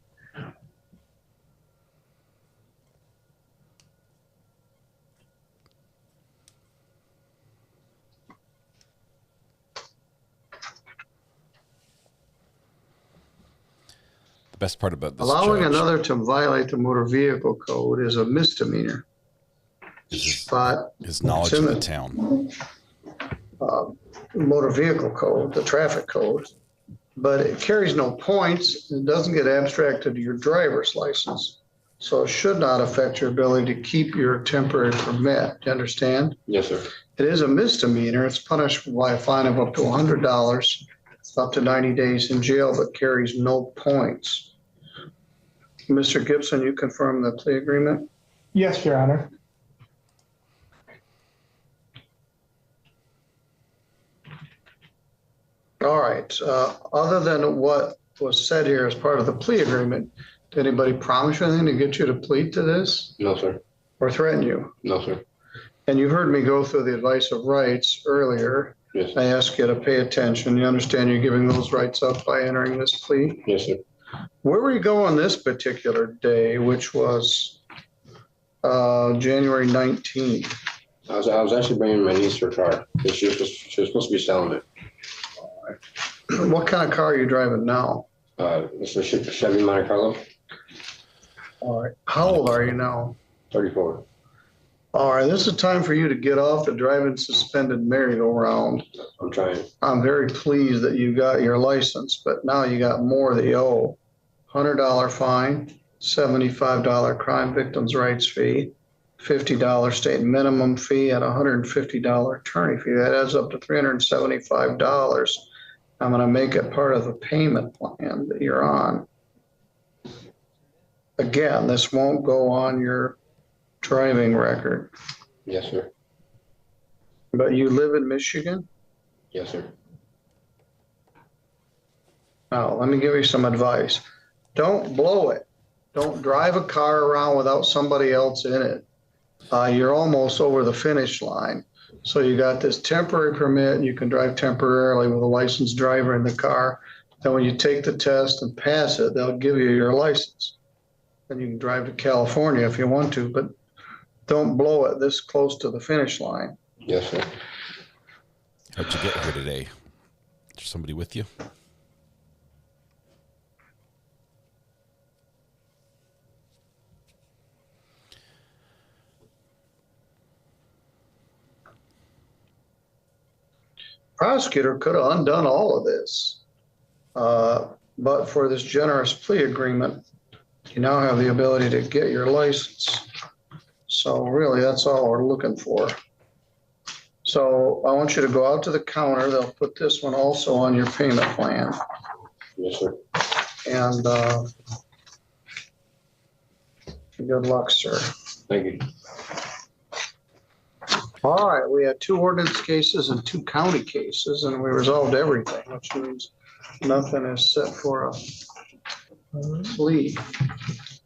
S3: The best part about this
S9: Allowing
S3: judge
S9: another to violate the motor vehicle code is a misdemeanor.
S3: is
S9: But
S3: his knowledge
S9: it's in
S3: of the town.
S9: Motor vehicle code, the traffic code, but it carries no points. It doesn't get abstracted to your driver's license. So it should not affect your ability to keep your temporary permit. Do you understand?
S12: Yes, sir.
S9: It is a misdemeanor. It's punished by a fine of up to $100, up to 90 days in jail, but carries no points. Mr. Gibson, you confirm the plea agreement?
S6: Yes, Your Honor.
S9: All right. Other than what was said here as part of the plea agreement, did anybody promise you anything to get you to plead to this
S12: No, sir.
S9: or threaten you?
S12: No, sir.
S9: And you heard me go through the advice of rights earlier.
S12: Yes.
S9: I asked you to pay attention. You understand you're giving those rights up by entering this plea?
S12: Yes, sir.
S9: Where were you going this particular day, which was January 19th?
S12: I was actually bringing my niece her car. She was supposed to be selling it.
S9: What kind of car are you driving now?
S12: It's a Chevy Monte Carlo.
S9: All right. How old are you now?
S12: 34.
S9: All right. This is time for you to get off the driving suspended merry-go-round.
S12: I'm trying.
S9: I'm very pleased that you got your license, but now you got more that you owe. $100 fine, $75 crime victims' rights fee, $50 state minimum fee, and $150 attorney fee. That adds up to $375. I'm going to make it part of the payment plan that you're on. Again, this won't go on your driving record.
S12: Yes, sir.
S9: But you live in Michigan?
S12: Yes, sir.
S9: Now, let me give you some advice. Don't blow it. Don't drive a car around without somebody else in it. You're almost over the finish line. So you got this temporary permit. You can drive temporarily with a licensed driver in the car. Then when you take the test and pass it, they'll give you your license. Then you can drive to California if you want to, but don't blow it this close to the finish line.
S12: Yes, sir.
S3: How'd you get here today? Is there somebody with you?
S9: Prosecutor could have undone all of this. But for this generous plea agreement, you now have the ability to get your license. So really, that's all we're looking for. So I want you to go out to the counter. They'll put this one also on your payment plan.
S12: Yes, sir.
S9: And good luck, sir.
S12: Thank you.
S9: All right, we had 2 ordinance cases and 2 county cases, and we resolved everything, which means nothing is set for a plea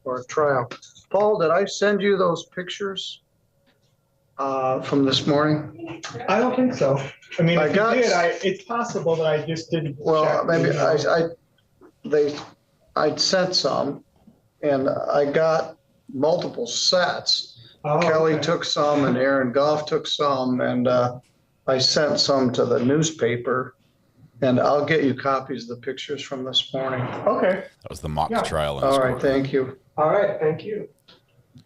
S9: or trial. Paul, did I send you those pictures from this morning?
S16: I don't think so. I mean, if
S9: got-
S16: you did, it's possible that I just didn't.
S9: Well,
S16: check
S9: maybe
S16: the email.
S9: I'd sent some, and I got multiple sets.
S16: Oh,
S9: Kelly
S16: okay.
S9: took some, and Aaron Goff took some, and I sent some to the newspaper. And I'll get you copies of the pictures from this morning.
S16: Okay.
S3: That was the mock
S16: Yeah.
S3: trial. In
S9: All
S3: his
S9: right,
S3: court.
S9: thank you.
S16: All right, thank you.
S3: Well,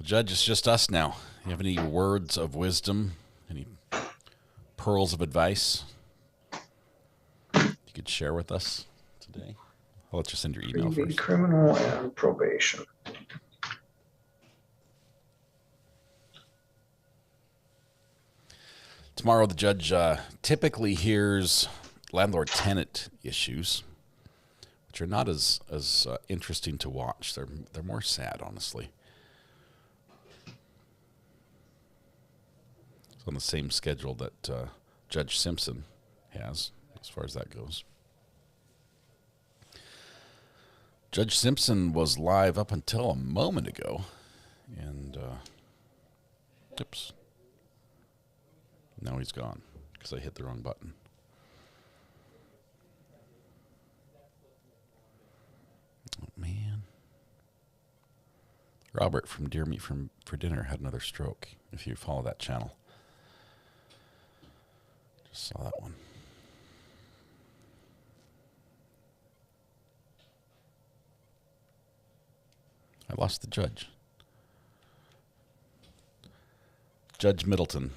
S3: Judge, it's just us now. You have any words of wisdom? Any pearls of advice you could share with us today? I'll let you send your email first.
S9: Criminal and probation.
S3: Tomorrow, the judge typically hears landlord-tenant issues, which are not as interesting to watch. They're more sad, honestly. It's on the same schedule that Judge Simpson has, as far as that goes. Judge Simpson was live up until a moment ago, and oops. Now he's gone because I hit the wrong button. Oh, man. Robert from Deer Meat for Dinner had another stroke, if you follow that channel. Just saw that one. I lost the judge. Judge Middleton.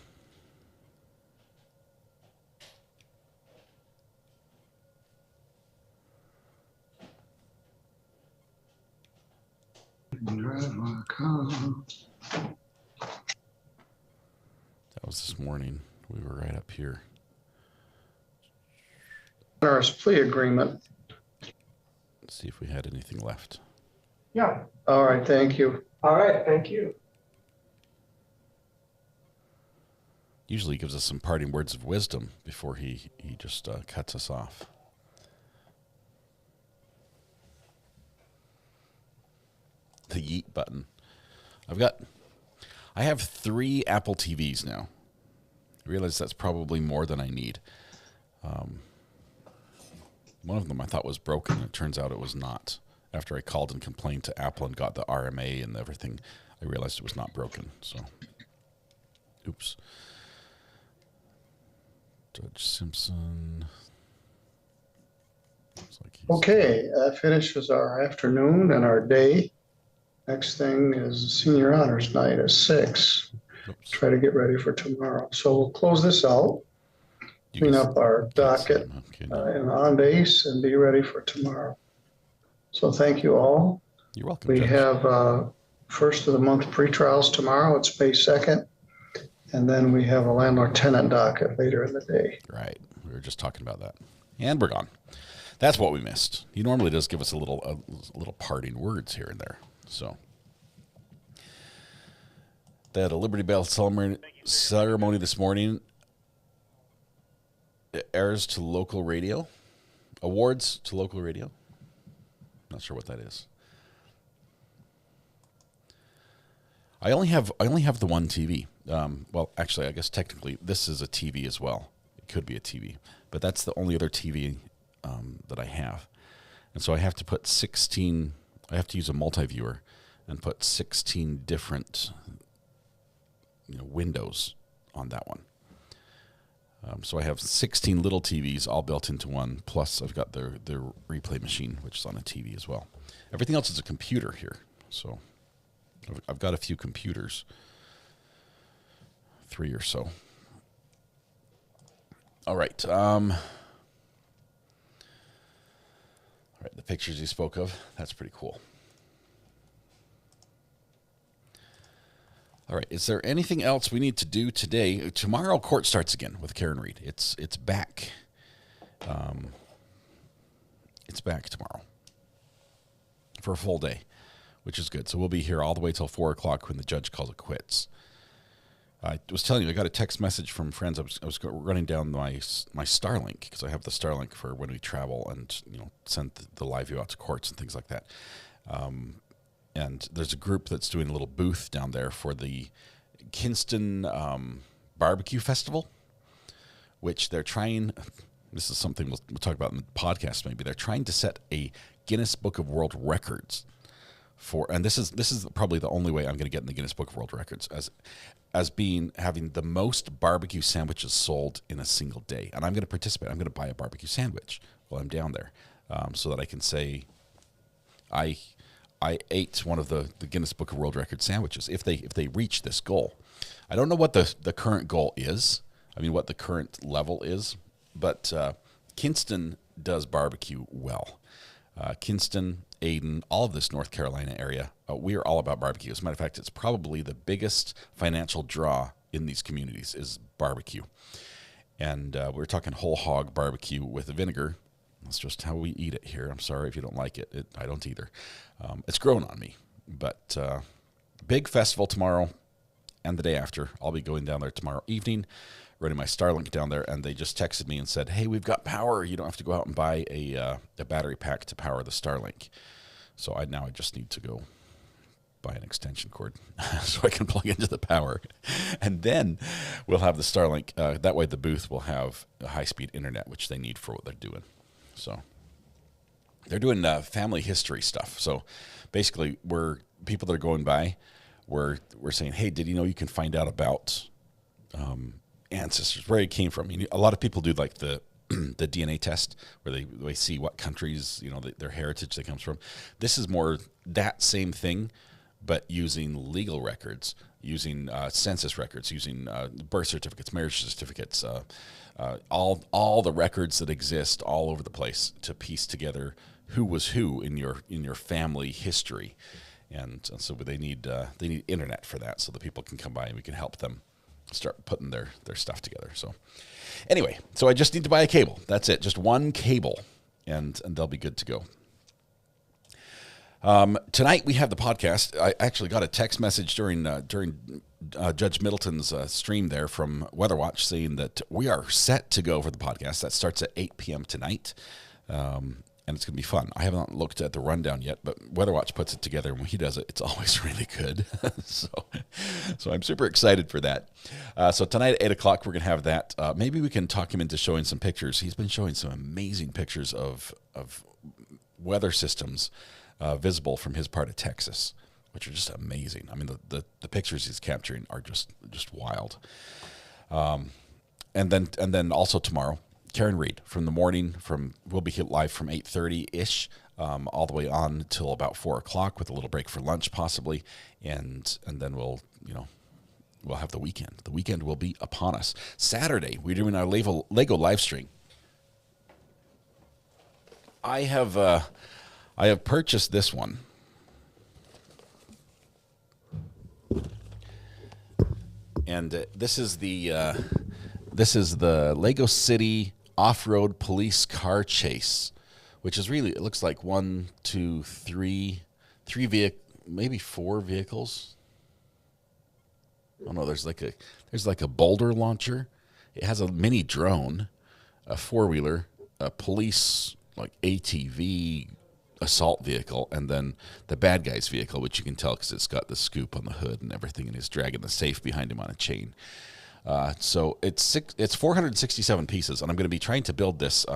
S3: That was this morning. We were right up here.
S9: There's plea agreement.
S3: Let's see if we had anything left.
S16: Yeah.
S9: All right, thank you.
S16: All right, thank you.
S3: Usually he gives us some parting words of wisdom before he just cuts us off. The yeet button. I have 3 Apple TVs now. I realize that's probably more than I need. One of them I thought was broken, and it turns out it was not. After I called and complained to Apple and got the RMA and everything, I realized it was not broken. So, oops. Judge Simpson. Looks like he's...
S9: Okay, that finishes our afternoon and our day. Next thing is senior honors night at 6.
S3: Oops.
S9: Try to get ready for tomorrow. So we'll close this out, clean up our docket and on base, and be ready for tomorrow. So thank you all.
S3: You're welcome.
S9: We
S3: Judge.
S9: have first of the month pre-trials tomorrow. It's May 2nd. And then we have a landlord-tenant docket later in the day.
S3: Right. We were just talking about that. And we're gone. That's what we missed. He normally does give us a little parting words here and there. So they had a Liberty Bell ceremony this morning. It airs to local radio. Awards to local radio. Not sure what that is. I only have the one TV. Well, actually, I guess technically this is a TV as well. It could be a TV, but that's the only other TV that I have, and so I have to put 16. I have to use a multi-viewer and put 16 different windows on that one. So I have 16 little TVs all built into one. Plus, I've got the replay machine, which is on a TV as well. Everything else is a computer here. So I've got a few computers, 3 or so. All right. All right. The pictures you spoke of, that's pretty cool. All right. Is there anything else we need to do today? Tomorrow, court starts again with Karen Reed. It's back. It's back tomorrow for a full day, which is good. So we'll be here all the way till 4 o'clock when the judge calls it quits. I was telling you, I got a text message from friends. I was running down my Starlink because I have the Starlink for when we travel and send the live view out to courts and things like that. And there's a group that's doing a little booth down there for the Kinston Barbecue Festival, which they're trying. This is something we'll talk about in the podcast. Maybe they're trying to set a Guinness Book of World Records for, and this is probably the only way I'm going to get in the Guinness Book of World Records as having the most barbecue sandwiches sold in a single day. And I'm going to participate. I'm going to buy a barbecue sandwich while I'm down there, so that I can say I ate one of the Guinness Book of World Records sandwiches if they reach this goal. I don't know what the current goal is. I mean, what the current level is, but Kinston does barbecue well. Kinston, Ayden, all of this North Carolina area, we are all about barbecue. As a matter of fact, it's probably the biggest financial draw in these communities is barbecue. And we're talking whole hog barbecue with vinegar. That's just how we eat it here. I'm sorry if you don't like it. I don't either. It's grown on me. But big festival tomorrow and the day after. I'll be going down there tomorrow evening, running my Starlink down there, and they just texted me and said, hey, we've got power. You don't have to go out and buy a battery pack to power the Starlink. So I just need to go buy an extension cord so I can plug into the power. And then we'll have the Starlink. That way the booth will have a high-speed internet, which they need for what they're doing. So they're doing family history stuff. So basically, people that are going by, we're saying, hey, did you know you can find out about ancestors, where it came from? I mean, a lot of people do like the the DNA test where they see what countries, their heritage that comes from. This is more that same thing, but using legal records, using census records, using birth certificates, marriage certificates, all the records that exist all over the place to piece together who was who in your family history. And so they need internet for that, so that people can come by and we can help them start putting their stuff together. So anyway, I just need to buy a cable. That's it, just one cable, and they'll be good to go. Tonight we have the podcast. I actually got a text message during Judge Middleton's stream there from Weather Watch saying that we are set to go for the podcast. That starts at 8 p.m. tonight. And it's going to be fun. I haven't looked at the rundown yet, but Weather Watch puts it together, and when he does it, it's always really good. So I'm super excited for that. So tonight at 8 o'clock, we're going to have that. Maybe we can talk him into showing some pictures. He's been showing some amazing pictures of weather systems visible from his part of Texas, which are just amazing. I mean, the pictures he's capturing are just wild. And then also tomorrow, Karen Reed from the morning, we'll be live from 8:30-ish all the way on till about 4 o'clock with a little break for lunch possibly, and then we'll have the weekend. The weekend will be upon us. Saturday, we're doing our Lego live stream. I have purchased this one. And this is the Lego City off-road police car chase, which is really, it looks like 1, 2, 3 vehicles, maybe 4 vehicles. Oh no, there's like a boulder launcher. It has a mini drone, a 4-wheeler, a police like ATV assault vehicle, and then the bad guy's vehicle, which you can tell because it's got the scoop on the hood and everything, and he's dragging the safe behind him on a chain. So it's 467 pieces, and I'm going to be trying to build this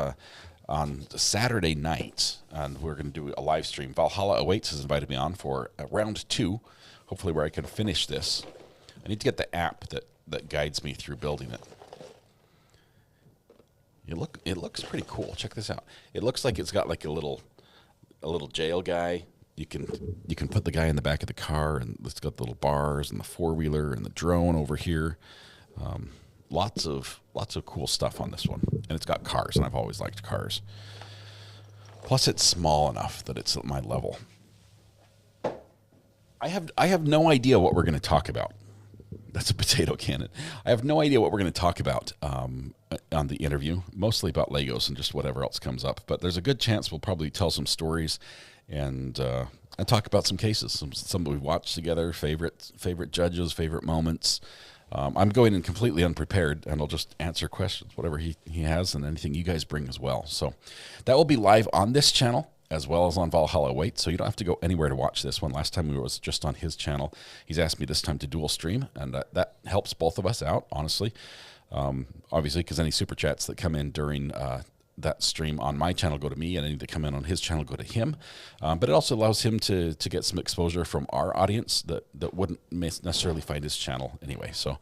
S3: on Saturday night, and we're going to do a live stream. Valhalla Awaits has invited me on for round 2, hopefully where I can finish this. I need to get the app that guides me through building it. It looks pretty cool. Check this out. It looks like it's got like a little jail guy. You can put the guy in the back of the car, and it's got the little bars and the 4-wheeler and the drone over here. Lots of cool stuff on this one, and it's got cars, and I've always liked cars. Plus, it's small enough that it's at my level. I have no idea what we're going to talk about. That's a potato cannon. I have no idea what we're going to talk about on the interview, mostly about Legos and just whatever else comes up. But there's a good chance we'll probably tell some stories and talk about some cases, some we've watched together, favorite judges, favorite moments. I'm going in completely unprepared, and I'll just answer questions, whatever he has, and anything you guys bring as well. So that will be live on this channel as well as on Valhalla Wait, so you don't have to go anywhere to watch this one. Last time we was just on his channel. He's asked me this time to dual stream, and that helps both of us out, honestly. Obviously, because any super chats that come in during that stream on my channel go to me, and any that come in on his channel go to him. But it also allows him to get some exposure from our audience that wouldn't necessarily find his channel anyway. So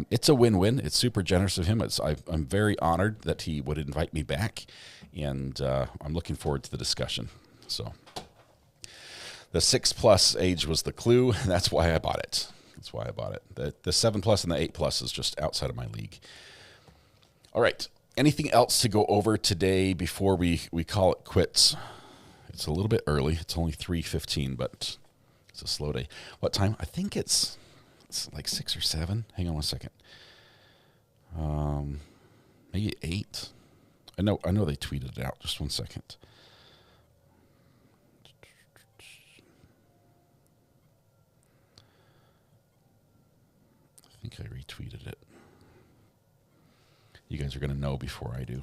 S3: it's a win-win. It's super generous of him. I'm very honored that he would invite me back, and I'm looking forward to the discussion. So the 6+ age was the clue. That's why I bought it. That's why I bought it. The 7+ and the 8+ is just outside of my league. All right. Anything else to go over today before we call it quits? It's a little bit early. It's only 3:15, but it's a slow day. What time? I think it's like 6 or 7. Hang on one second. Maybe 8. I know they tweeted it out. Just one second. I think I retweeted it. You guys are going to know before I do.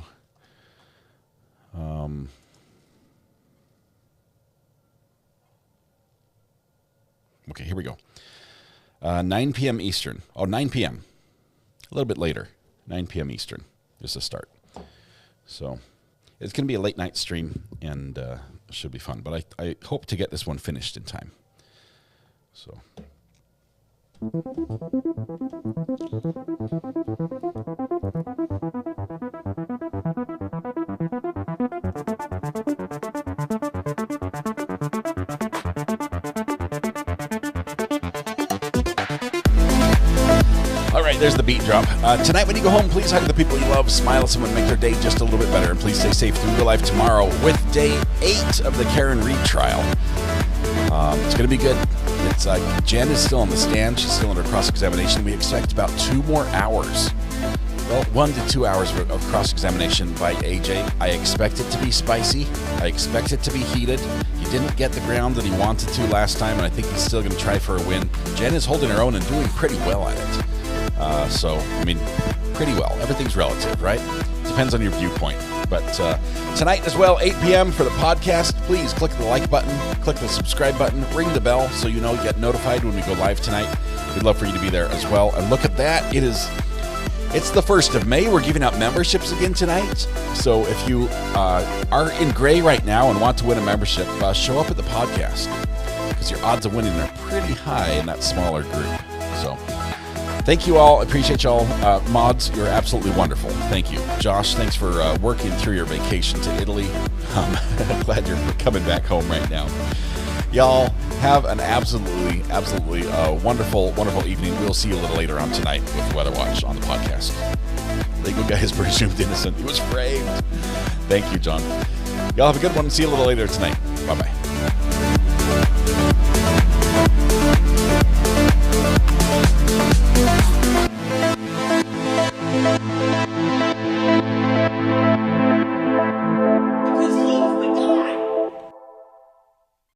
S3: Okay, here we go. 9 p.m. Eastern. Oh, 9 p.m. A little bit later. 9 p.m. Eastern is the start. So it's going to be a late night stream, and it should be fun. But I hope to get this one finished in time. So... All right, there's the beat drop. Tonight when you go home, please hug the people you love, smile at someone, make their day just a little bit better, and please stay safe through your life tomorrow with day 8 of the Karen Reed trial. It's going to be good. It's Jen is still on the stand. She's still under cross-examination. We expect about 2 more hours. Well, 1 to 2 hours of cross-examination by AJ. I expect it to be spicy. I expect it to be heated. He didn't get the ground that he wanted to last time, and I think he's still going to try for a win. Jen is holding her own and doing pretty well at it. Pretty well. Everything's relative, right? Depends on your viewpoint. But tonight as well, 8 p.m. for the podcast. Please click the like button, click the subscribe button, ring the bell so you get notified when we go live tonight. We'd love for you to be there as well. And look at that. It's the 1st of May. We're giving out memberships again tonight. So if you are in gray right now and want to win a membership, show up at the podcast, because your odds of winning are pretty high in that smaller group. So thank you all. I appreciate y'all. Mods, you're absolutely wonderful. Thank you. Josh, thanks for working through your vacation to Italy. Glad you're coming back home right now. Y'all have an absolutely wonderful evening. We'll see you a little later on tonight with Weather Watch on the podcast. Legal guy is presumed innocent. He was framed. Thank you, John. Y'all have a good one. See you a little later tonight. Bye-bye.